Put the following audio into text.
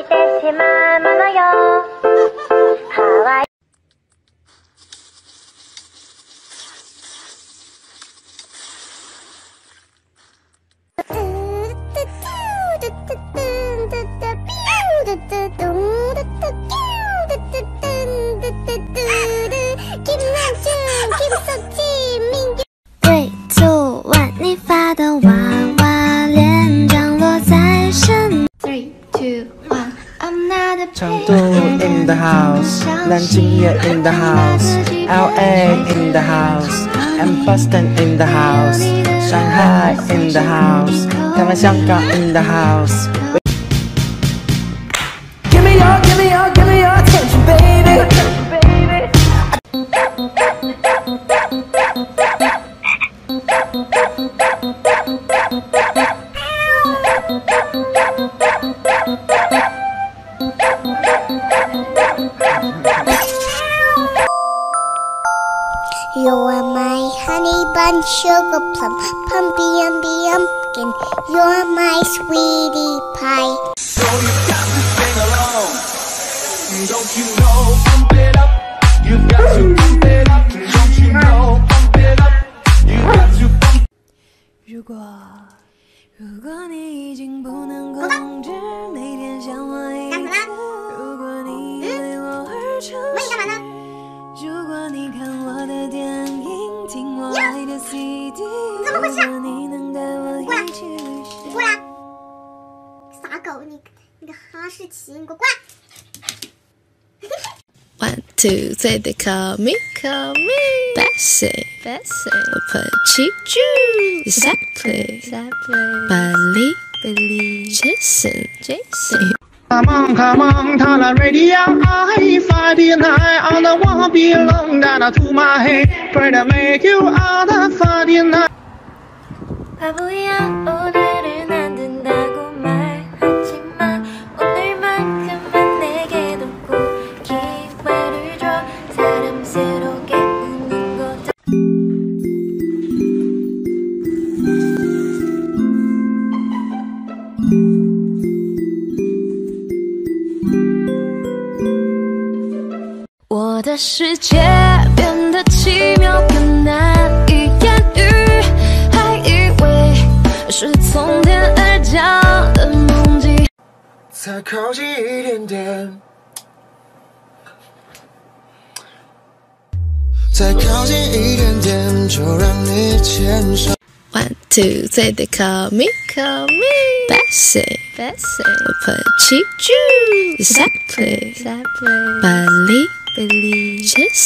てしまうものよハワイ3、2、1，你发的娃娃脸降落在身。3、2、1，I'm not a 成都 in the house， 南京也 in the house，LA in the house，and Boston in the house， 上海 in the house， 台湾、香港 in the house。Give me your attention, baby。You are my honey bun, sugar plum, pumpy umby umpkin. You are my sweetie pie. So you got to sing along. Don't you know? Pump it up. You got to pump it up. Don't you know? Pump it up. You got to pump. 如果你已经不能控制，每天想我一次。如果你为我而沉睡。如果你看我的电影，听我爱的 CD， 如果你能带我一起旅行。过来！傻狗，你个哈士奇，你给我过来！1, 2, 3, they call me Bessie,我petit Jew, exactly, Billy, Jason. Come on, turn the radio on. Friday night on the wall belong down to my head. Pray to make you out of Friday night. 바보야 오늘은 안 된다고 말하지만 오늘만큼은 내게도 꼭 기회를 줘 사랑스럽게 웃는 거다.我的世界变得奇妙，更难以言喻，还以为是从天而降的梦境。再靠近一点点，再靠近一点点，就让你牵手。1, 2, 3, they call me Bessie, 我petit Jew, exactly, Billy, Jason.